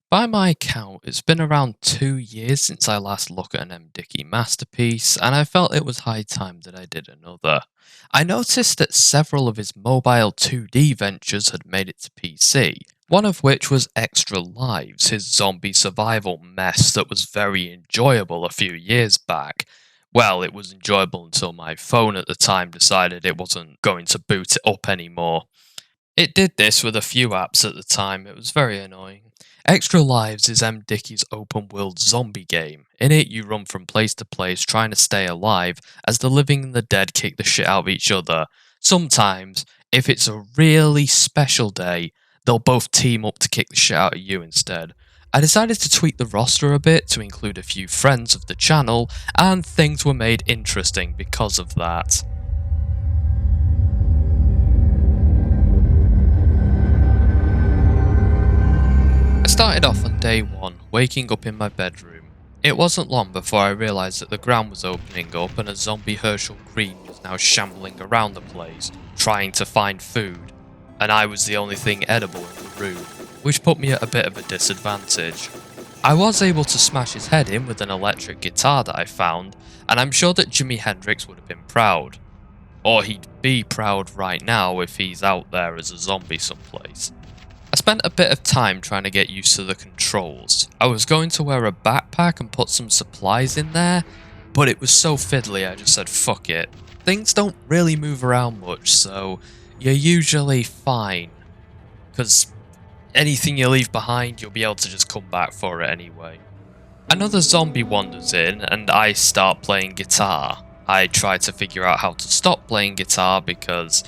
By my count, it's been around 2 years since I last looked at an M. masterpiece, and I felt it was high time that I did another. I noticed that several of his mobile 2D ventures had made it to PC, one of which was Extra Lives, his zombie survival mess that was very enjoyable a few years back. Well, it was enjoyable until my phone at the time decided it wasn't going to boot it up anymore. It did this with a few apps at the time, it was very annoying. Extra Lives is M. Dickey's open world zombie game. In it, you run from place to place trying to stay alive as the living and the dead kick the shit out of each other. Sometimes, if it's a really special day, they'll both team up to kick the shit out of you instead. I decided to tweak the roster a bit to include a few friends of the channel, and things were made interesting because of that. I started off on day one, waking up in my bedroom. It wasn't long before I realised that the ground was opening up and a zombie Herschel Green was now shambling around the place, trying to find food, and I was the only thing edible in the room, which put me at a bit of a disadvantage. I was able to smash his head in with an electric guitar that I found, and I'm sure that Jimi Hendrix would have been proud. Or he'd be proud right now if he's out there as a zombie someplace. I spent a bit of time trying to get used to the controls. I was going to wear a backpack and put some supplies in there, but it was so fiddly I just said fuck it. Things don't really move around much, so you're usually fine. Because anything you leave behind, you'll be able to just come back for it anyway. Another zombie wanders in and I start playing guitar. I try to figure out how to stop playing guitar because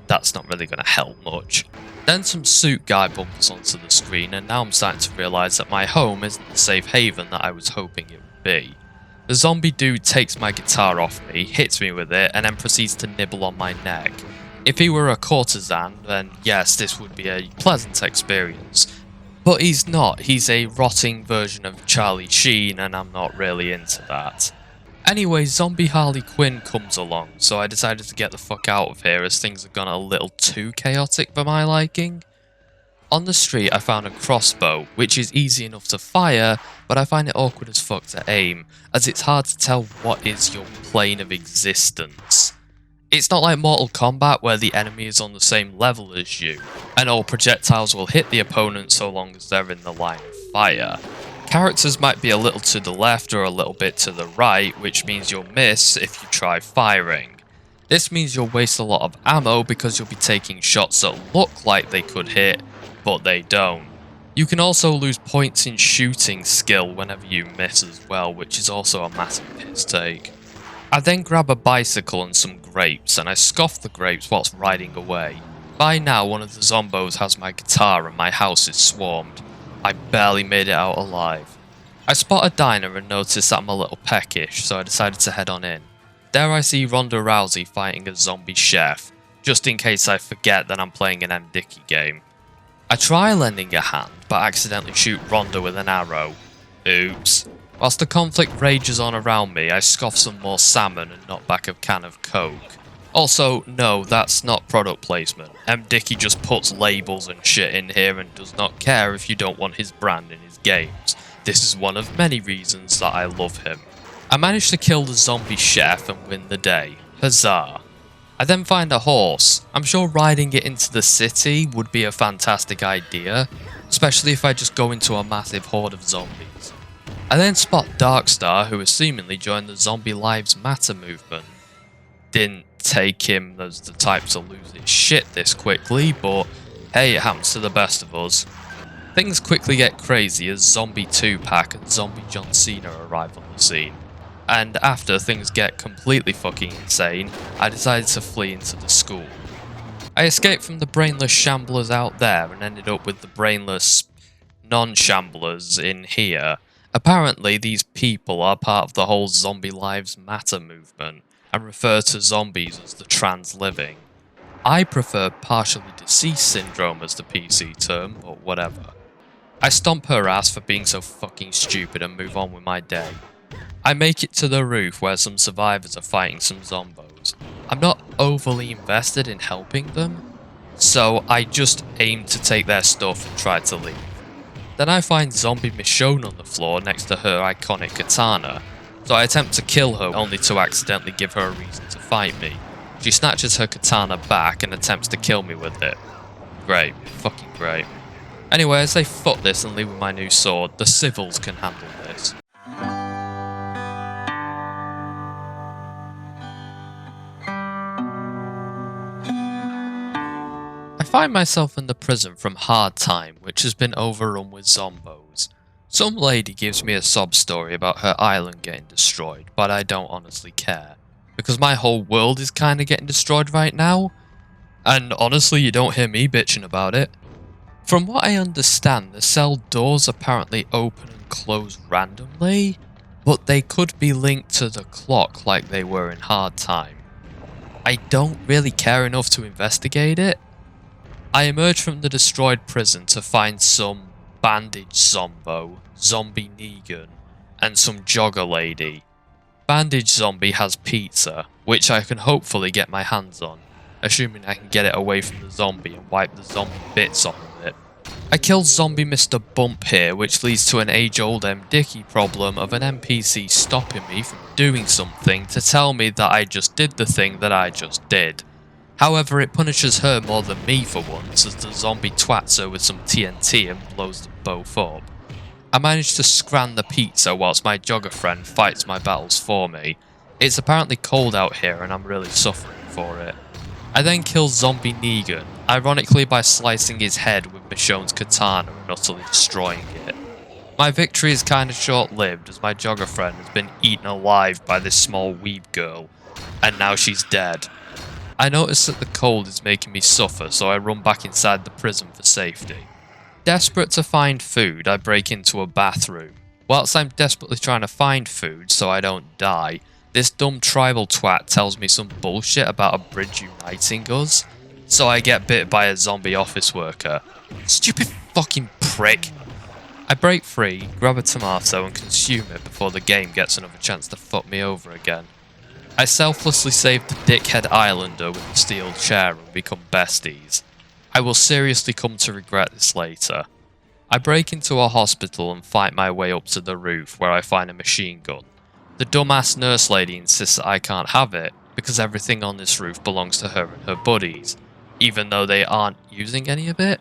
that's not really going to help much. Then some suit guy bumps onto the screen and now I'm starting to realise that my home isn't the safe haven that I was hoping it would be. The zombie dude takes my guitar off me, hits me with it, and then proceeds to nibble on my neck. If he were a courtesan, then yes, this would be a pleasant experience. But he's not, he's a rotting version of Charlie Sheen and I'm not really into that. Anyway, zombie Harley Quinn comes along, so I decided to get the fuck out of here as things had gone a little too chaotic for my liking. On the street I found a crossbow, which is easy enough to fire, but I find it awkward as fuck to aim, as it's hard to tell what is your plane of existence. It's not like Mortal Kombat where the enemy is on the same level as you, and all projectiles will hit the opponent so long as they're in the line of fire. Characters might be a little to the left or a little bit to the right, which means you'll miss if you try firing. This means you'll waste a lot of ammo because you'll be taking shots that look like they could hit, but they don't. You can also lose points in shooting skill whenever you miss as well, which is also a massive piss take. I then grab a bicycle and some grapes, and I scoff the grapes whilst riding away. By now, one of the zombos has my guitar and my house is swarmed. I barely made it out alive. I spot a diner and notice that I'm a little peckish, so I decided to head on in. There I see Ronda Rousey fighting a zombie chef, just in case I forget that I'm playing an M. Dickey game. I try lending a hand, but accidentally shoot Ronda with an arrow. Oops. Whilst the conflict rages on around me, I scoff some more salmon and knock back a can of Coke. Also, no, that's not product placement. M. Dickey just puts labels and shit in here and does not care if you don't want his brand in his games. This is one of many reasons that I love him. I managed to kill the zombie chef and win the day. Huzzah. I then find a horse. I'm sure riding it into the city would be a fantastic idea, especially if I just go into a massive horde of zombies. I then spot Darkstar, who has seemingly joined the Zombie Lives Matter movement. Didn't take him as the type to lose his shit this quickly, but hey, it happens to the best of us. Things quickly get crazy as Zombie 2-Pack and Zombie John Cena arrive on the scene. And after things get completely fucking insane, I decided to flee into the school. I escaped from the brainless shamblers out there and ended up with the brainless non-shamblers in here. Apparently these people are part of the whole Zombie Lives Matter movement, and refer to zombies as the trans living. I prefer partially deceased syndrome as the PC term, but whatever. I stomp her ass for being so fucking stupid and move on with my day. I make it to the roof where some survivors are fighting some zombos. I'm not overly invested in helping them, so I just aim to take their stuff and try to leave. Then I find zombie Michonne on the floor next to her iconic katana, so I attempt to kill her only to accidentally give her a reason to fight me. She snatches her katana back and attempts to kill me with it. Great, fucking great. Anyway, I say fuck this and leave with my new sword, the civils can handle this. I find myself in the prison from Hard Time, which has been overrun with zombos. Some lady gives me a sob story about her island getting destroyed, but I don't honestly care, because my whole world is kinda getting destroyed right now, and honestly you don't hear me bitching about it. From what I understand, the cell doors apparently open and close randomly, but they could be linked to the clock like they were in Hard Time. I don't really care enough to investigate it. I emerge from the destroyed prison to find some bandaged zombo, zombie Negan, and some jogger lady. Bandaged zombie has pizza, which I can hopefully get my hands on, assuming I can get it away from the zombie and wipe the zombie bits off of it. I kill zombie Mr. Bump here, which leads to an age-old M. Dicky problem of an NPC stopping me from doing something to tell me that I just did the thing that I just did. However, it punishes her more than me for once, as the zombie twats her with some TNT and blows them both up. I manage to scran the pizza whilst my jogger friend fights my battles for me. It's apparently cold out here and I'm really suffering for it. I then kill zombie Negan, ironically by slicing his head with Michonne's katana and utterly destroying it. My victory is kinda short-lived, as my jogger friend has been eaten alive by this small weeb girl, and now she's dead. I notice that the cold is making me suffer, so I run back inside the prison for safety. Desperate to find food, I break into a bathroom. Whilst I'm desperately trying to find food so I don't die, this dumb tribal twat tells me some bullshit about a bridge uniting us, so I get bit by a zombie office worker. Stupid fucking prick! I break free, grab a tomato and consume it before the game gets another chance to fuck me over again. I selflessly save the dickhead islander with the steel chair and become besties. I will seriously come to regret this later. I break into a hospital and fight my way up to the roof where I find a machine gun. The dumbass nurse lady insists that I can't have it because everything on this roof belongs to her and her buddies, even though they aren't using any of it.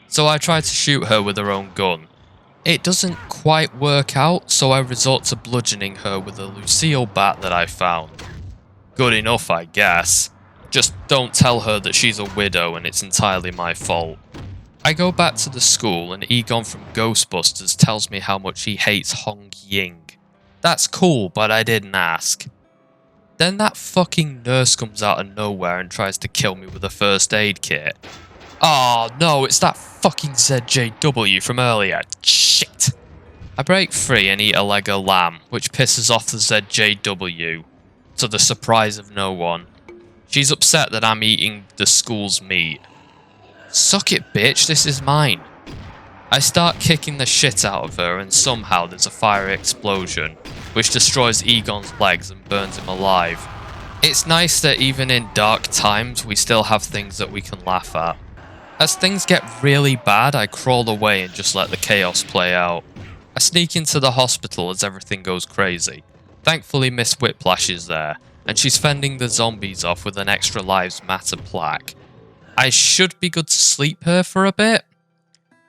So I try to shoot her with her own gun. It doesn't quite work out, so I resort to bludgeoning her with a Lucille bat that I found. Good enough, I guess. Just don't tell her that she's a widow and it's entirely my fault. I go back to the school and Egon from Ghostbusters tells me how much he hates Hong Ying. That's cool, but I didn't ask. Then that fucking nurse comes out of nowhere and tries to kill me with a first aid kit. Oh no, it's that fucking ZJW from earlier. Shit. I break free and eat a leg of lamb, which pisses off the ZJW, to the surprise of no one. She's upset that I'm eating the school's meat. Suck it, bitch, this is mine. I start kicking the shit out of her and somehow there's a fiery explosion, which destroys Egon's legs and burns him alive. It's nice that even in dark times we still have things that we can laugh at. As things get really bad, I crawl away and just let the chaos play out. I sneak into the hospital as everything goes crazy. Thankfully Miss Whiplash is there, and she's fending the zombies off with an Extra Lives Matter plaque. I should be good to sleep her for a bit.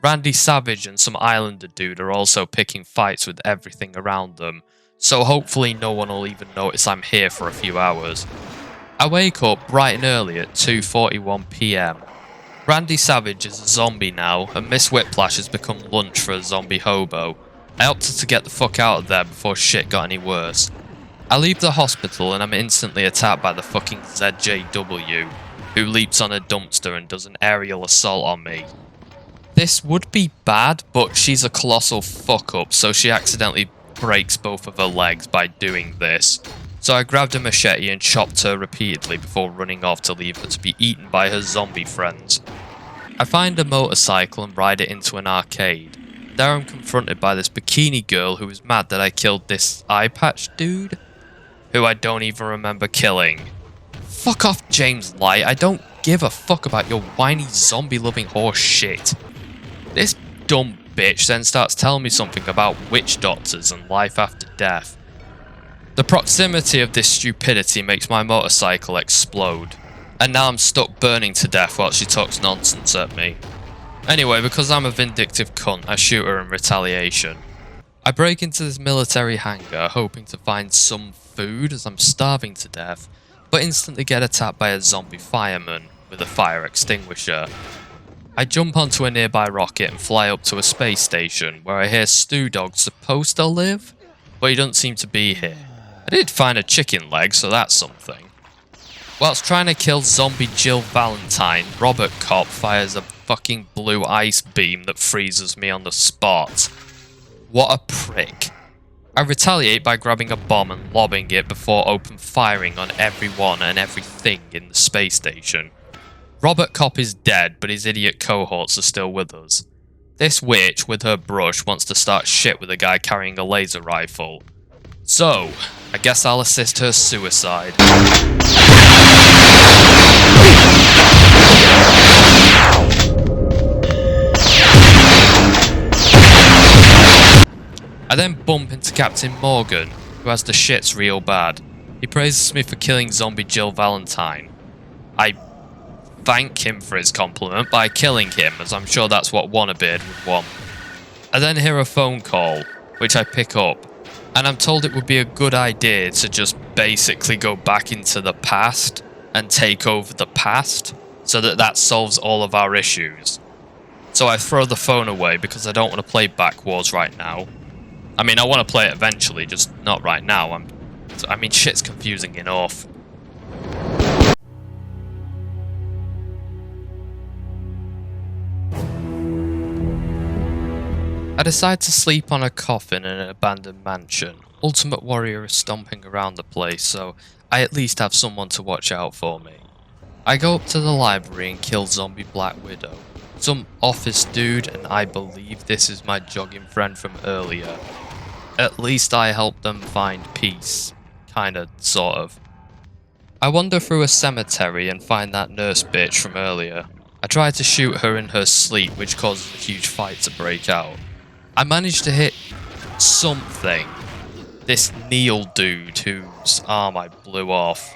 Randy Savage and some Islander dude are also picking fights with everything around them, so hopefully no one will even notice I'm here for a few hours. I wake up bright and early at 2:41 PM. Randy Savage is a zombie now, and Miss Whiplash has become lunch for a zombie hobo. I opted to get the fuck out of there before shit got any worse. I leave the hospital and I'm instantly attacked by the fucking ZJW, who leaps on a dumpster and does an aerial assault on me. This would be bad, but she's a colossal fuck up, so she accidentally breaks both of her legs by doing this. So I grabbed a machete and chopped her repeatedly before running off to leave her to be eaten by her zombie friends. I find a motorcycle and ride it into an arcade. There I'm confronted by this bikini girl who is mad that I killed this eye patch dude, who I don't even remember killing. Fuck off, James Light, I don't give a fuck about your whiny zombie loving horse shit. This dumb bitch then starts telling me something about witch doctors and life after death. The proximity of this stupidity makes my motorcycle explode, and now I'm stuck burning to death while she talks nonsense at me. Anyway, because I'm a vindictive cunt, I shoot her in retaliation. I break into this military hangar hoping to find some food as I'm starving to death, but instantly get attacked by a zombie fireman with a fire extinguisher. I jump onto a nearby rocket and fly up to a space station where I hear Stu Dog's supposed to live, but he doesn't seem to be here. I did find a chicken leg, so that's something. Whilst trying to kill zombie Jill Valentine, Robocop fires a fucking blue ice beam that freezes me on the spot. What a prick. I retaliate by grabbing a bomb and lobbing it before open firing on everyone and everything in the space station. Robocop is dead, but his idiot cohorts are still with us. This witch, with her brush, wants to start shit with a guy carrying a laser rifle. So, I guess I'll assist her suicide. I then bump into Captain Morgan, who has the shits real bad. He praises me for killing zombie Jill Valentine. I thank him for his compliment by killing him, as I'm sure that's what Wannabeard would want. I then hear a phone call, which I pick up, and I'm told it would be a good idea to just basically go back into the past and take over the past, so that solves all of our issues. So I throw the phone away because I don't want to play Backwards right now. I mean, I want to play it eventually, just not right now. I mean, shit's confusing enough. I decide to sleep on a coffin in an abandoned mansion. Ultimate Warrior is stomping around the place, so I at least have someone to watch out for me. I go up to the library and kill zombie Black Widow. Some office dude, and I believe this is my jogging friend from earlier. At least I helped them find peace. Kinda, sort of. I wander through a cemetery and find that nurse bitch from earlier. I try to shoot her in her sleep, which causes a huge fight to break out. I managed to hit something. This Neil dude whose arm I blew off.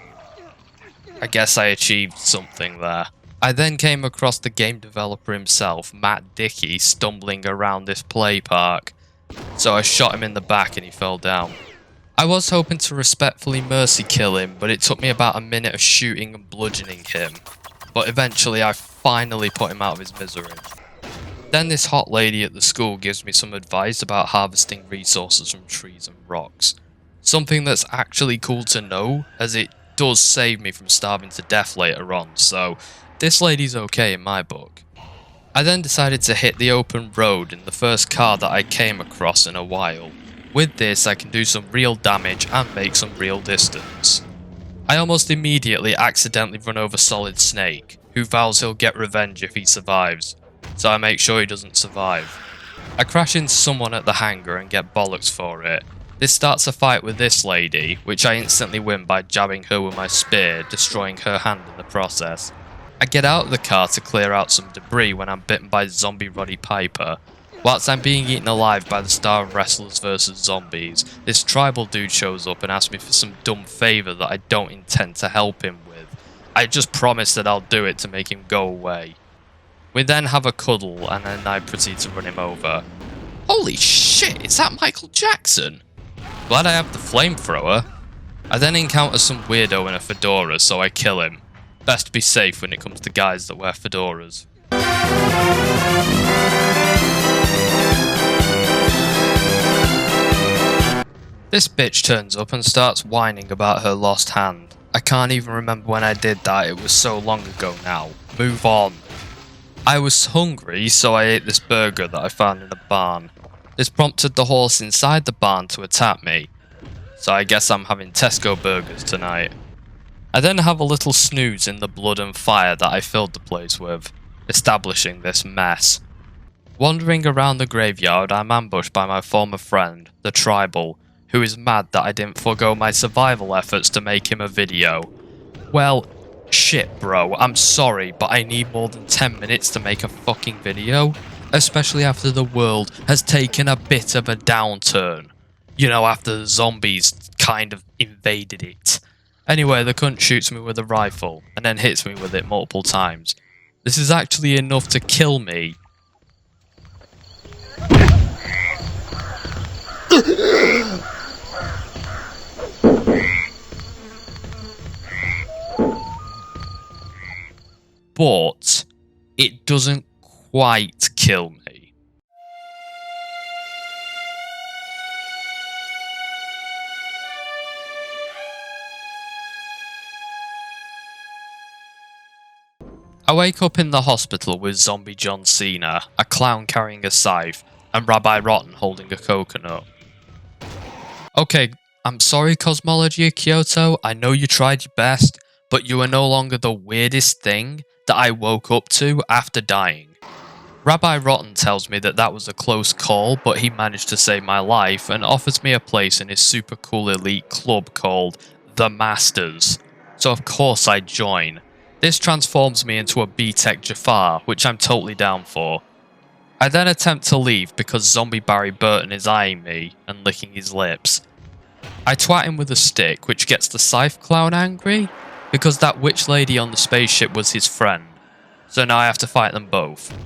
I guess I achieved something there. I then came across the game developer himself, Matt Dickey, stumbling around this play park. So I shot him in the back and he fell down. I was hoping to respectfully mercy kill him, but it took me about a minute of shooting and bludgeoning him. But eventually I finally put him out of his misery. Then this hot lady at the school gives me some advice about harvesting resources from trees and rocks. Something that's actually cool to know, as it does save me from starving to death later on, so this lady's okay in my book. I then decided to hit the open road in the first car that I came across in a while. With this I can do some real damage and make some real distance. I almost immediately accidentally run over Solid Snake, who vows he'll get revenge if he survives, so I make sure he doesn't survive. I crash into someone at the hangar and get bollocks for it. This starts a fight with this lady, which I instantly win by jabbing her with my spear, destroying her hand in the process. I get out of the car to clear out some debris when I'm bitten by zombie Roddy Piper. Whilst I'm being eaten alive by the star of Wrestlers vs Zombies, this tribal dude shows up and asks me for some dumb favour that I don't intend to help him with. I just promise that I'll do it to make him go away. We then have a cuddle and then I proceed to run him over. Holy shit, is that Michael Jackson? Glad I have the flamethrower. I then encounter some weirdo in a fedora, so I kill him. Best to be safe when it comes to guys that wear fedoras. This bitch turns up and starts whining about her lost hand. I can't even remember when I did that, it was so long ago now. Move on. I was hungry, so I ate this burger that I found in a barn. This prompted the horse inside the barn to attack me. So I guess I'm having Tesco burgers tonight. I then have a little snooze in the blood and fire that I filled the place with, establishing this mess. Wandering around the graveyard, I'm ambushed by my former friend, the Tribal, who is mad that I didn't forego my survival efforts to make him a video. Well, shit bro, I'm sorry, but I need more than 10 minutes to make a fucking video. especially after the world has taken a bit of a downturn. You know, after the zombies kind of invaded it. Anyway, the cunt shoots me with a rifle, and then hits me with it multiple times. This is actually enough to kill me. But it doesn't quite kill me. I wake up in the hospital with Zombie John Cena, a clown carrying a scythe, and Rabbi Rotten holding a coconut. Okay, I'm sorry Cosmology of Kyoto, I know you tried your best, but you are no longer the weirdest thing that I woke up to after dying. Rabbi Rotten tells me that that was a close call, but he managed to save my life and offers me a place in his super cool elite club called The Masters. So of course I join. This transforms me into a B-Tech Jafar, which I'm totally down for. I then attempt to leave because zombie Barry Burton is eyeing me and licking his lips. I twat him with a stick, which gets the scythe clown angry, because that witch lady on the spaceship was his friend. So now I have to fight them both.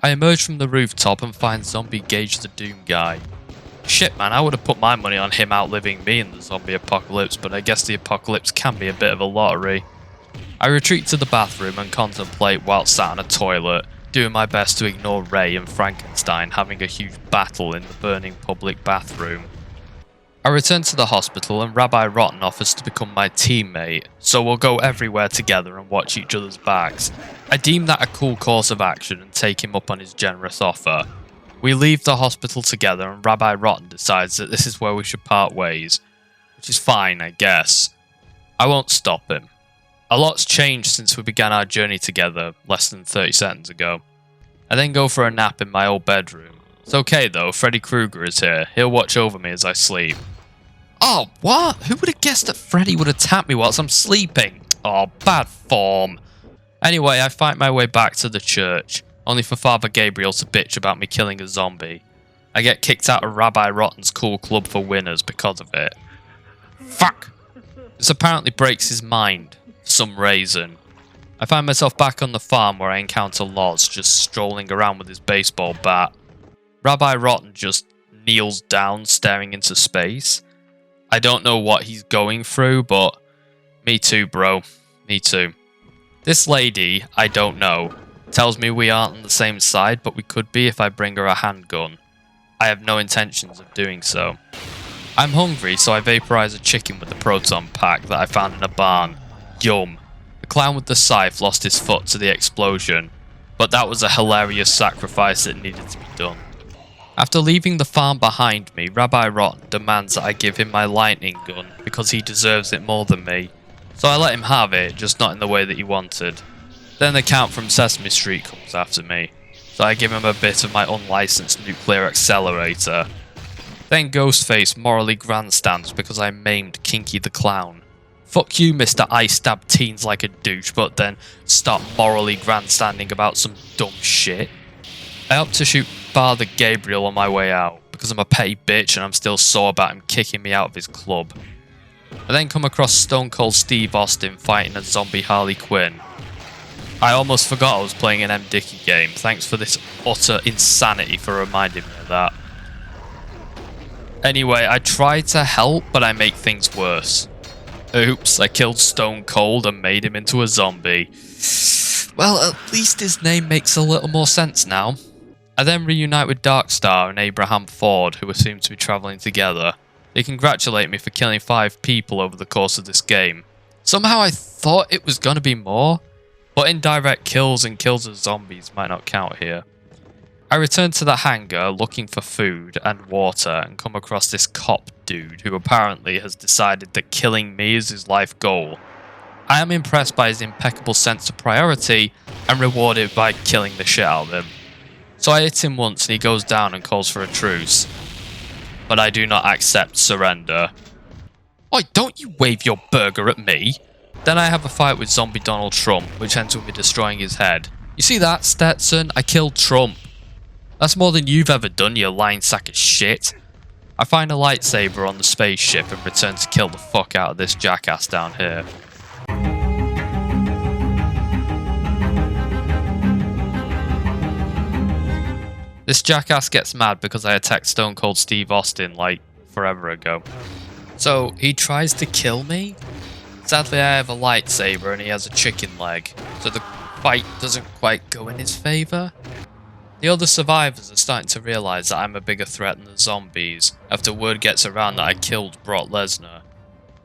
I emerge from the rooftop and find zombie Gage the Doom guy. Shit man, I would have put my money on him outliving me in the zombie apocalypse, but I guess the apocalypse can be a bit of a lottery. I retreat to the bathroom and contemplate while sat on a toilet, doing my best to ignore Ray and Frankenstein having a huge battle in the burning public bathroom. I return to the hospital and Rabbi Rotten offers to become my teammate, so we'll go everywhere together and watch each other's backs. I deem that a cool course of action and take him up on his generous offer. We leave the hospital together and Rabbi Rotten decides that this is where we should part ways, which is fine, I guess. I won't stop him. A lot's changed since we began our journey together less than 30 seconds ago. I then go for a nap in my old bedroom. It's okay though, Freddy Krueger is here. He'll watch over me as I sleep. Oh, what? Who would have guessed that Freddy would attack me whilst I'm sleeping? Oh, bad form. Anyway, I fight my way back to the church, only for Father Gabriel to bitch about me killing a zombie. I get kicked out of Rabbi Rotten's cool club for winners because of it. Fuck! This apparently breaks his mind. Some reason. I find myself back on the farm where I encounter Loz just strolling around with his baseball bat. Rabbi Rotten just kneels down staring into space. I don't know what he's going through, but me too, bro. Me too. This lady, I don't know, tells me we aren't on the same side, but we could be if I bring her a handgun. I have no intentions of doing so. I'm hungry, so I vaporize a chicken with the proton pack that I found in a barn. Yum. The clown with the scythe lost his foot to the explosion, but that was a hilarious sacrifice that needed to be done. After leaving the farm behind me, Rabbi Rotten demands that I give him my lightning gun because he deserves it more than me. So I let him have it, just not in the way that he wanted. Then the Count from Sesame Street comes after me, so I give him a bit of my unlicensed nuclear accelerator. Then Ghostface morally grandstands because I maimed Kinky the Clown. Fuck you, Mr. I stab teens like a douche, but then start morally grandstanding about some dumb shit. I opt to shoot Father Gabriel on my way out, because I'm a petty bitch and I'm still sore about him kicking me out of his club. I then come across Stone Cold Steve Austin fighting a zombie Harley Quinn. I almost forgot I was playing an M. Dickey game, thanks for this utter insanity for reminding me of that. Anyway, I try to help, but I make things worse. Oops, I killed Stone Cold and made him into a zombie. Well, at least his name makes a little more sense now. I then reunite with Darkstar and Abraham Ford, who seem to be travelling together. They congratulate me for killing 5 people over the course of this game. Somehow I thought it was going to be more, but indirect kills and kills of zombies might not count here. I return to the hangar looking for food and water and come across this cop dude who apparently has decided that killing me is his life goal. I am impressed by his impeccable sense of priority and rewarded by killing the shit out of him. So I hit him once and he goes down and calls for a truce. But I do not accept surrender. Oi, don't you wave your burger at me! Then I have a fight with zombie Donald Trump, which ends with me destroying his head. You see that, Stetson? I killed Trump. That's more than you've ever done, you lying sack of shit. I find a lightsaber on the spaceship and return to kill the fuck out of this jackass down here. This jackass gets mad because I attacked Stone Cold Steve Austin like forever ago. So he tries to kill me. Sadly I have a lightsaber and he has a chicken leg, so the fight doesn't quite go in his favour. The other survivors are starting to realise that I'm a bigger threat than the zombies after word gets around that I killed Brock Lesnar.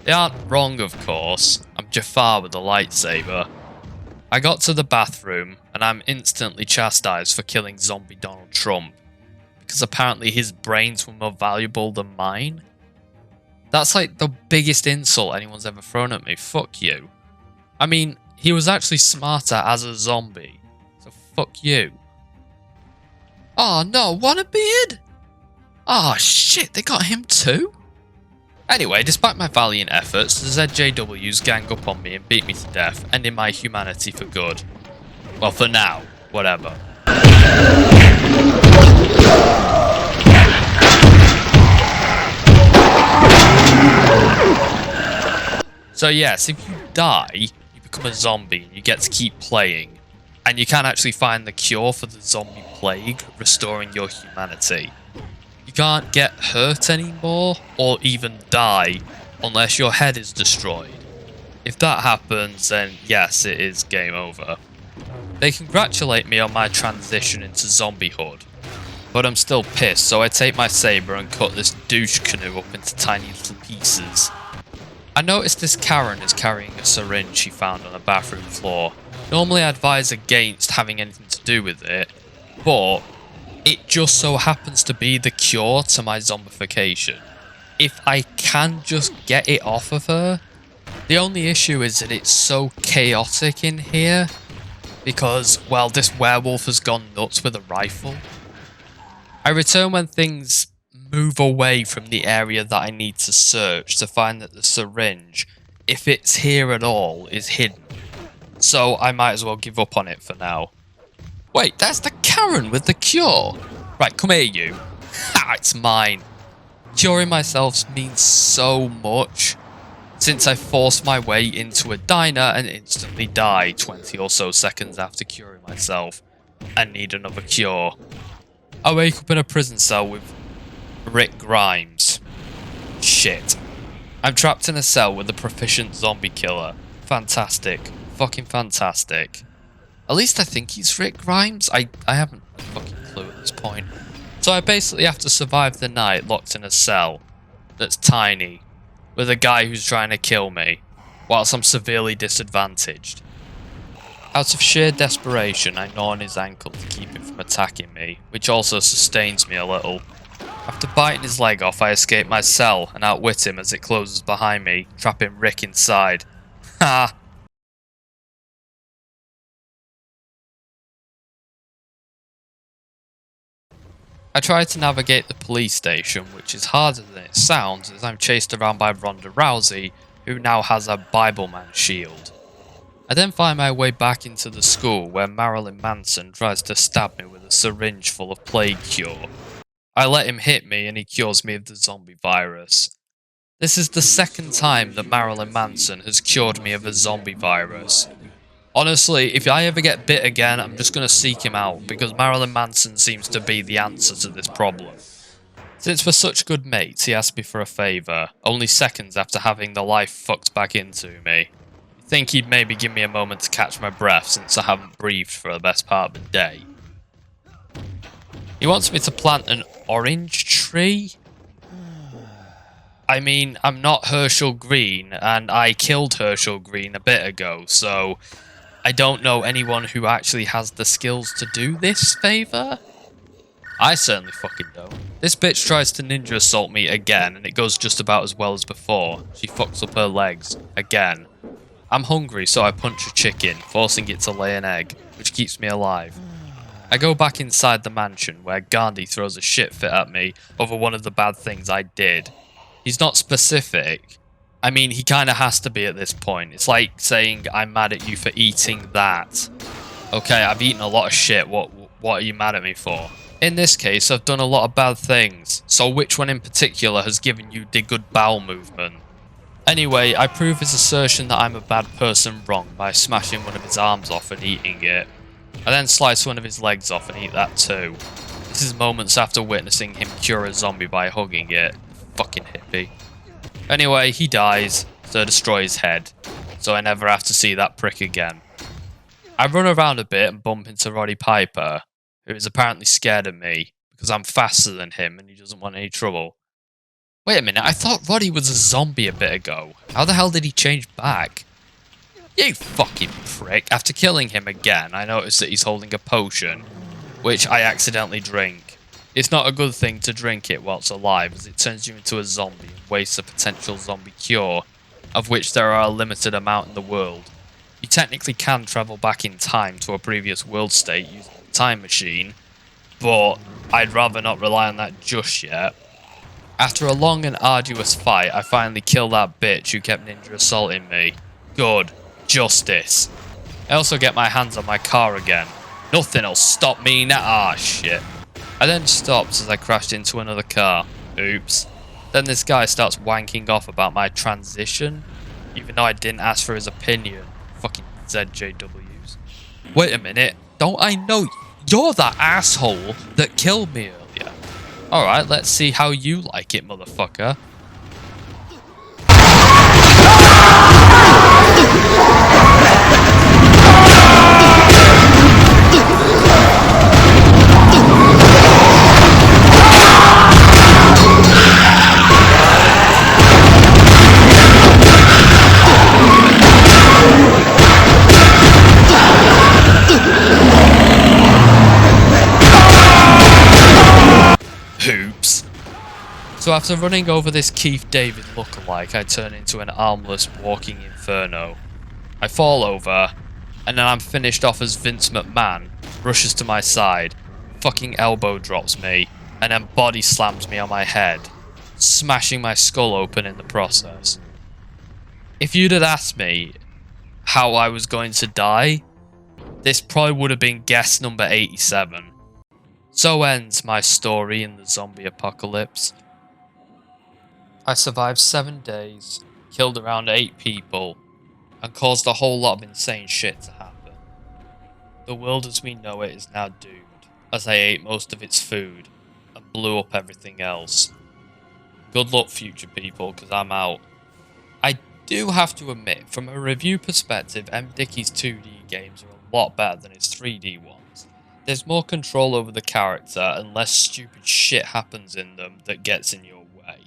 They aren't wrong, of course. I'm Jafar with a lightsaber. I got to the bathroom and I'm instantly chastised for killing zombie Donald Trump, because apparently his brains were more valuable than mine. That's like the biggest insult anyone's ever thrown at me. Fuck you. I mean, he was actually smarter as a zombie, so fuck you. Oh no, Wannabeard? Oh shit, they got him too? Anyway, despite my valiant efforts, the ZJWs gang up on me and beat me to death, ending my humanity for good. Well, for now, whatever. So yes, if you die, you become a zombie and you get to keep playing. And you can actually find the cure for the zombie plague, restoring your humanity. You can't get hurt anymore, or even die, unless your head is destroyed. If that happens, then yes, it is game over. They congratulate me on my transition into zombiehood, but I'm still pissed, so I take my saber and cut this douche canoe up into tiny little pieces. I noticed this Karen is carrying a syringe she found on a bathroom floor. Normally I advise against having anything to do with it, but it just so happens to be the cure to my zombification. If I can just get it off of her. The only issue is that it's so chaotic in here, because, well, this werewolf has gone nuts with a rifle. I return when things move away from the area that I need to search to find that the syringe, if it's here at all, is hidden. So I might as well give up on it for now. Wait, that's the Karen with the cure. Right, come here you. Ha, it's mine. Curing myself means so much, since I forced my way into a diner and instantly die 20 or so seconds after curing myself and need another cure. I wake up in a prison cell with Rick Grimes. Shit. I'm trapped in a cell with a proficient zombie killer. Fantastic. Fucking fantastic. At least I think he's Rick Grimes. I haven't a fucking clue at this point. So I basically have to survive the night locked in a cell that's tiny with a guy who's trying to kill me whilst I'm severely disadvantaged. Out of sheer desperation, I gnaw on his ankle to keep him from attacking me, which also sustains me a little. After biting his leg off, I escape my cell and outwit him as it closes behind me, trapping Rick inside. Ha! I try to navigate the police station, which is harder than it sounds as I'm chased around by Ronda Rousey, who now has a Bibleman shield. I then find my way back into the school where Marilyn Manson tries to stab me with a syringe full of plague cure. I let him hit me and he cures me of the zombie virus. This is the second time that Marilyn Manson has cured me of a zombie virus. Honestly, if I ever get bit again, I'm just going to seek him out, because Marilyn Manson seems to be the answer to this problem. Since we're such good mates, he asked me for a favour, only seconds after having the life fucked back into me. You'd think he'd maybe give me a moment to catch my breath, since I haven't breathed for the best part of the day. He wants me to plant an orange tree? I mean, I'm not Herschel Green, and I killed Herschel Green a bit ago, so I don't know anyone who actually has the skills to do this favour. I certainly fucking don't. This bitch tries to ninja assault me again, and it goes just about as well as before. She fucks up her legs, again. I'm hungry, so I punch a chicken, forcing it to lay an egg, which keeps me alive. I go back inside the mansion, where Ghandi throws a shit fit at me over one of the bad things I did. He's not specific. I mean, he kinda has to be at this point. It's like saying, I'm mad at you for eating that. Okay, I've eaten a lot of shit, what are you mad at me for? In this case, I've done a lot of bad things, so which one in particular has given you the good bowel movement? Anyway, I prove his assertion that I'm a bad person wrong by smashing one of his arms off and eating it. I then slice one of his legs off and eat that too. This is moments after witnessing him cure a zombie by hugging it. Fucking hippie. Anyway, he dies, so I destroy his head, so I never have to see that prick again. I run around a bit and bump into Roddy Piper, who is apparently scared of me, because I'm faster than him and he doesn't want any trouble. Wait a minute, I thought Roddy was a zombie a bit ago. How the hell did he change back? You fucking prick. After killing him again, I notice that he's holding a potion, which I accidentally drink. It's not a good thing to drink it whilst alive, as it turns you into a zombie and wastes a potential zombie cure, of which there are a limited amount in the world. You technically can travel back in time to a previous world state using a time machine, but I'd rather not rely on that just yet. After a long and arduous fight, I finally kill that bitch who kept ninja assaulting me. Good. Justice. I also get my hands on my car again. Nothing'll stop me now. Ah, shit. I then stopped as I crashed into another car. Oops. Then this guy starts wanking off about my transition, even though I didn't ask for his opinion. Fucking ZJWs. Wait a minute. Don't I know you're that asshole that killed me earlier? Alright, let's see how you like it, motherfucker. Oops. So after running over this Keith David lookalike, I turn into an armless walking inferno. I fall over, and then I'm finished off as Vince McMahon rushes to my side, fucking elbow drops me, and then body slams me on my head, smashing my skull open in the process. If you'd had asked me how I was going to die, this probably would have been guess number 87. So ends my story in the zombie apocalypse. I survived 7 days, killed around 8 people, and caused a whole lot of insane shit to happen. The world as we know it is now doomed, as I ate most of its food, and blew up everything else. Good luck, future people, because I'm out. I do have to admit, from a review perspective, M. Dickey's 2D games are a lot better than his 3D ones. There's more control over the character, and less stupid shit happens in them that gets in your way.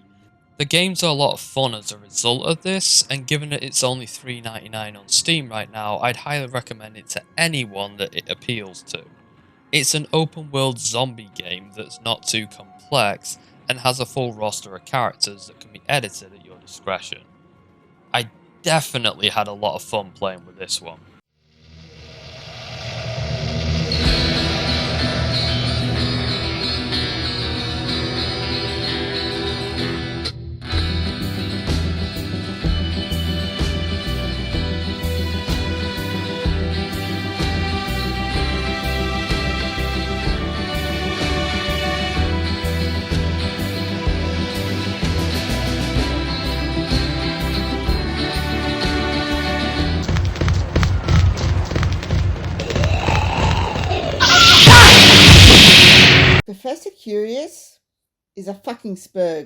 The games are a lot of fun as a result of this, and given that it's only $3.99 on Steam right now, I'd highly recommend it to anyone that it appeals to. It's an open world zombie game that's not too complex, and has a full roster of characters that can be edited at your discretion. I definitely had a lot of fun playing with this one. Professor Curious is a fucking spurg.